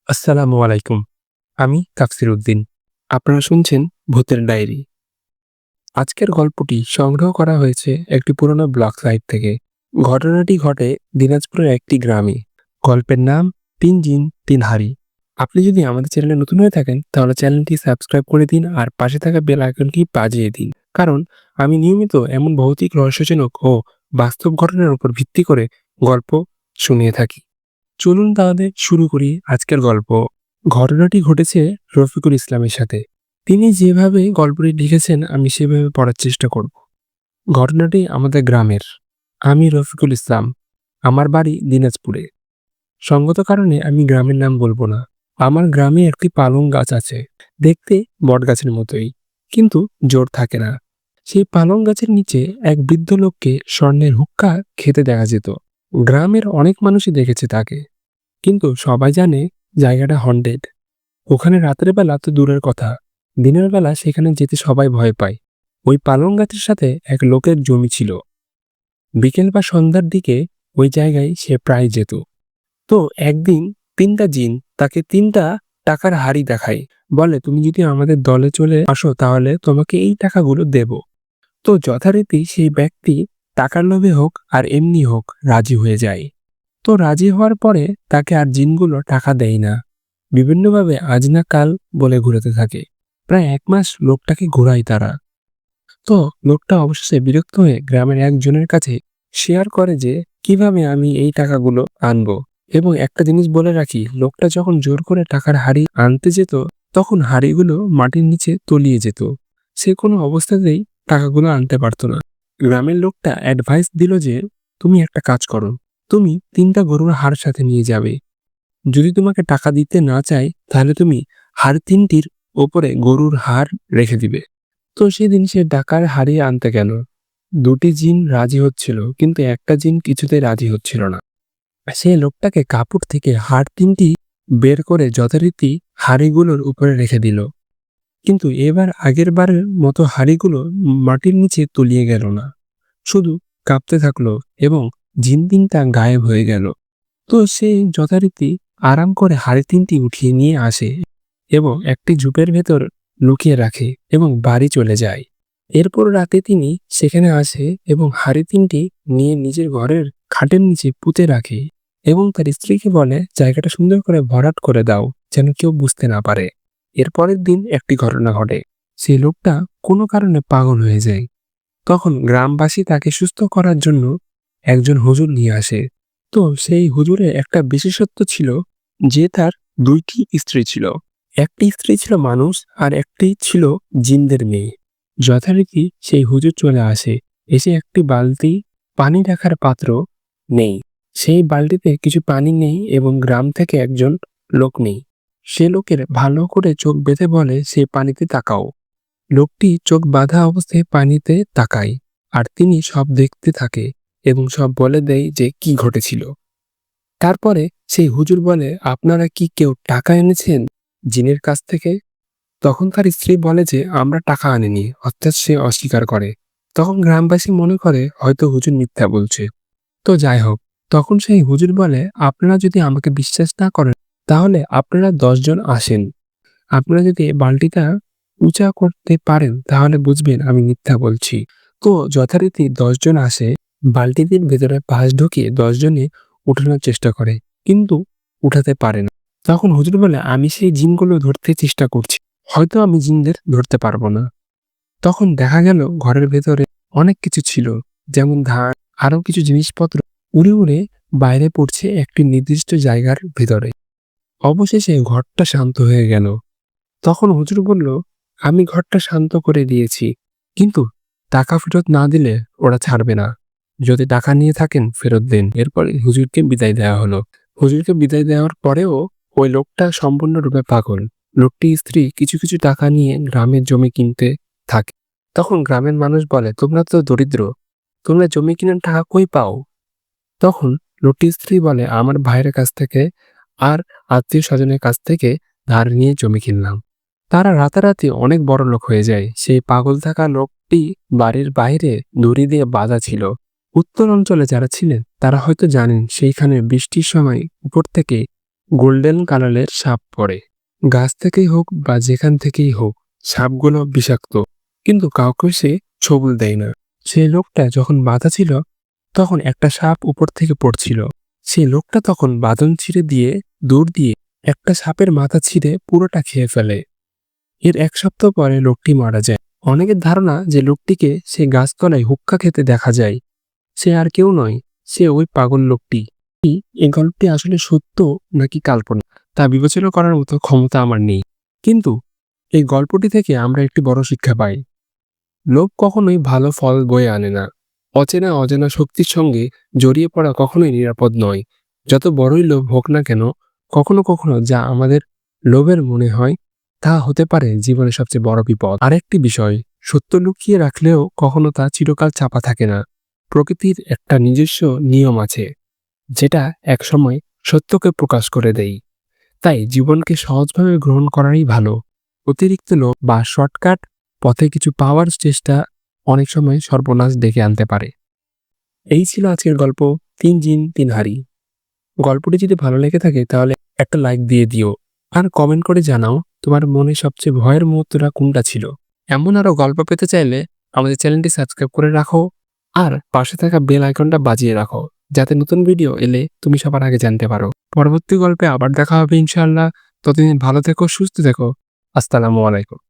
আসসালামু আলাইকুম। আমি তাফসির উদ্দিন। আপনারা শুনছেন ভূতের ডায়েরি। আজকের গল্পটি সংগ্রহ করা হয়েছে একটি পুরনো ব্লগ সাইট থেকে। ঘটনাটি ঘটে দিনাজপুরের একটি গ্রামে। গল্পের নাম ৩ জিন ৩ হারি। আপনি যদি আমাদের চ্যানেলে নতুন হয়ে থাকেন তাহলে চ্যানেলটি সাবস্ক্রাইব করে দিন আর পাশে থাকা বেল আইকনটি বাজিয়ে দিন। কারণ আমি নিয়মিত এমন ভৌতিক রহস্যজনক ও বাস্তব ঘটনার উপর ভিত্তি করে গল্প শুনিয়ে থাকি। চলুন তাহলে শুরু করি আজকের গল্প। ঘটনাটি ঘটেছে রফিকুল ইসলামের সাথে। তিনি যেভাবে গল্পটি লিখেছেন আমি সেভাবে পড়ার চেষ্টা করব। ঘটনাটি আমাদের গ্রামের। আমি রফিকুল ইসলাম। আমার বাড়ি দিনাজপুরে। সঙ্গত কারণে আমি গ্রামের নাম বলবো না। আমার গ্রামে একটি পালং গাছ আছে। দেখতে বটগাছের মতোই, কিন্তু জোর থাকে না। সেই পালং গাছের নিচে এক বৃদ্ধ লোককে স্বর্ণের হুক্কা খেতে দেখা যেত। গ্রামের অনেক মানুষই দেখেছে তাকে, কিন্তু সবাই জানে জায়গাটা হন্টেড। ওখানে রাতের বেলা তো দূরের কথা, দিনের বেলা সেখানে যেতে সবাই ভয় পায়। ওই পালং গাছের সাথে এক লোকের জমি ছিল। বিকেল বা সন্ধ্যার দিকে ওই জায়গায় সে প্রায় যেত। তো একদিন ৩টা জিন তাকে ৩টা টাকার হাড়ি দেখায়। বলে, তুমি যদি আমাদের দলে চলে আসো তাহলে তোমাকে এই টাকাগুলো দেব। তো যথারীতি সেই ব্যক্তি টাকার লোভে হোক আর এমনি হোক রাজি হয়ে যায়। তো রাজি হওয়ার পরে তাকে আর জিনগুলো টাকা দেয় না। বিভিন্নভাবে আজ না কাল বলে ঘুরাতে থাকে। প্রায় ১ মাস লোকটাকে ঘোরায় তারা। তো লোকটা অবশেষে বিরক্ত হয়ে গ্রামের একজনের কাছে শেয়ার করে যে কিভাবে আমি এই টাকাগুলো আনবো। এবং একটা জিনিস বলে রাখি, লোকটা যখন জোর করে টাকার হাড়ি আনতে যেত তখন হাড়িগুলো মাটির নিচে তলিয়ে যেত। সে কোনো অবস্থাতেই টাকাগুলো আনতে পারতো না। গ্রামের লোকটা অ্যাডভাইস দিল যে তুমি একটা কাজ করো, তুমি ৩টা গরুর হাড় সাথে নিয়ে যাবে। যদি তোমাকে টাকা দিতে না চায় তাহলে তুমি হাড় ৩টির ওপরে গরুর হাড় রেখে দিবে। তো সেদিন সে টাকার হাড়ি আনতে গেল। ২টি জিন রাজি হচ্ছিল, কিন্তু একটা জিন কিছুতেই রাজি হচ্ছিল না। সে লোকটাকে কাপড় থেকে হাড় ৩টি বের করে যথারীতি হাড়িগুলোর উপরে রেখে দিল। কিন্তু এবার আগের বারের মতো হাড়িগুলো মাটির নিচে তলিয়ে গেল না, শুধু কাঁপতে থাকলো এবং জিন ৩টা গায়েব হয়ে গেল। তো সে যথারীতি আরাম করে হাড়ি ৩টি উঠিয়ে নিয়ে আসে এবং একটি ঝোপের ভেতর লুকিয়ে রাখে এবং বাড়ি চলে যায়। এরপর রাতে তিনি সেখানে আসে এবং হাড়ি ৩টি নিয়ে নিজের ঘরের খাটের নিচে পুঁতে রাখে এবং তার স্ত্রীকে বলে জায়গাটা সুন্দর করে ভরাট করে দাও যেন কেউ বুঝতে না পারে। এর পরের দিন একটি ঘটনা ঘটে। সেই লোকটা কোনো কারণে পাগল হয়ে যায়। তখন গ্রামবাসী তাকে সুস্থ করার জন্য একজন হুজুর নিয়ে আসে। তো সেই হুজুরের একটা বিশেষত্ব ছিল যে তার ২টি স্ত্রী ছিল। একটি স্ত্রী ছিল মানুষ আর একটি ছিল জিনদের মেয়ে। যথারীতি সেই হুজুর চলে আসে। এসে একটি বালতি পানি রাখার পাত্র নেই। সেই বালতিতে কিছু পানি নেই এবং গ্রাম থেকে একজন লোক নেই। সে লোকের ভালো করে চোখ বেঁধে বলে সে পানিতে তাকাও। লোকটি চোখ বাঁধা অবস্থায় পানিতে তাকায় আর তিনি সব দেখতে থাকে এবং সব বলে দেয় যে কি ঘটেছিল। তারপরে সেই হুজুর বলে, আপনারা কি কেউ টাকা এনেছেন জিনের কাছ থেকে? তখন তার স্ত্রী বলে যে আমরা টাকা আনিনি, অর্থাৎ সে অস্বীকার করে। তখন গ্রামবাসী মনে করে হয়তো হুজুর মিথ্যা বলছে। তো যাই হোক, তখন সেই হুজুর বলে, আপনারা যদি আমাকে বিশ্বাস না করেন তাহলে আপনারা ১০ জন আসেন। আপনারা যদি বালতিটা উঁচা করতে পারেন তাহলে বুঝবেন আমি মিথ্যা বলছি। তো যথারীতি ১০ জন আসে, বালতিটির ভেতরে পাশ ঢুকিয়ে ১০ জনে উঠানোর চেষ্টা করে, কিন্তু উঠাতে পারে না। তখন হুজুর বলে, আমি সেই জিনগুলো ধরতে চেষ্টা করছি, হয়তো আমি জিনদের ধরতে পারবো না। তখন দেখা গেল ঘরের ভেতরে অনেক কিছু ছিল, যেমন ধান, আরো কিছু জিনিসপত্র উড়ে উড়ে বাইরে পড়ছে একটি নির্দিষ্ট জায়গার ভেতরে। অবশেষে ঘরটা শান্ত হয়ে গেল। তখন হুজুর বলল, আমি ঘরটা শান্ত করে দিয়েছি, কিন্তু টাকা ফেরত না দিলে ওরা ছাড়বে না। যদি টাকা নিয়ে থাকেন ফেরত দিন। এরপরে হুজুরকে বিদায় দেওয়া হলো। হুজুরকে বিদায় দেওয়ার পরেও ওই লোকটা সম্পূর্ণরূপে পাগল। লোকটির স্ত্রী কিছু কিছু টাকা নিয়ে গ্রামের জমি কিনতে থাকে। তখন গ্রামের মানুষ বলে, তোমরা তো দরিদ্র, তোমরা জমি কেনার টাকা কই পাও? তখন লোকটির স্ত্রী বলে, আমার ভাইয়ের কাছ থেকে আর আত্মীয় স্বজনের কাছ থেকে ধার নিয়ে জমি কিনলাম। তারা রাতারাতি অনেক বড় লোক হয়ে যায়। সেই পাগল থাকা লোকটি বাড়ির বাইরে দড়ি দিয়ে বাঁধা ছিল। উত্তর অঞ্চলে যারা ছিলেন তারা হয়তো জানেন সেইখানে বৃষ্টির সময় উপর থেকে গোল্ডেন কালারের সাপ পড়ে। গাছ থেকেই হোক বা যেখান থেকেই হোক, সাপগুলো বিষাক্ত, কিন্তু কাউকে সে ছবল দেয় না। সেই লোকটা যখন বাধা ছিল, তখন একটা সাপ উপর থেকে পড়ছিল। সেই লোকটা তখন বাঁধন ছিঁড়ে দিয়ে দৌড় দিয়ে একটা সাপের মাথা ছিঁড়ে পুরোটা খেয়ে ফেলে। এর ১ সপ্তাহ পরে লোকটি মারা যায়। অনেকের ধারণা যে লোকটিকে সে গাছতলায় হুক্কা খেতে দেখা যায়। সে আর কেউ নয়, সে ওই পাগল লোকটি। এই গল্পটি আসলে সত্য নাকি কাল্পনিক তা বিবেচনা করার মতো ক্ষমতা আমার নেই। কিন্তু এই গল্পটি থেকে আমরা একটি বড় শিক্ষা পাই। লোভ কখনোই ভালো ফল বয়ে আনে না। অচেনা অজানা শক্তির সঙ্গে জড়িয়ে পড়া কখনোই নিরাপদ নয়। যত বড়ই লোভ হোক না কেন, কখনো কখনো যা আমাদের লোভের মনে হয়, তা হতে পারে জীবনের সবচেয়ে বড় বিপদ। আরেকটি বিষয়, সত্য লুকিয়ে রাখলেও কখনো তা চিরকাল চাপা থাকে না। প্রকৃতির একটা নিজস্ব নিয়ম আছে, যেটা একসময় সত্যকে প্রকাশ করে দেয়। তাই জীবনকে সহজভাবে গ্রহণ করাই ভালো। অতিরিক্ত লোভ বা শর্টকাট পথে কিছু পাওয়ার চেষ্টা অনেক সময় সর্বনাশ ডেকে আনতে পারে। এই ছিল আজকের গল্প ৩ জিন ৩ হাঁড়ি। গল্পটি যদি ভালো লেগে থাকে তাহলে একটা লাইক দিয়ে দিও। আর কমেন্ট করে জানাও তোমার মনে সবচেয়ে ভয়ের মুহূর্তটা কোনটা ছিল। এমন আরো গল্প পেতে চাইলে আমাদের চ্যানেলটি সাবস্ক্রাইব করে রাখো আর পাশে থাকা বেল আইকনটা বাজিয়ে রাখো, যাতে নতুন ভিডিও এলে তুমি সবার আগে জানতে পারো। পরবর্তী গল্পে আবার দেখা হবে ইনশাআল্লাহ। ততদিন ভালো থেকো, সুস্থ থেকো। আসসালামু আলাইকুম।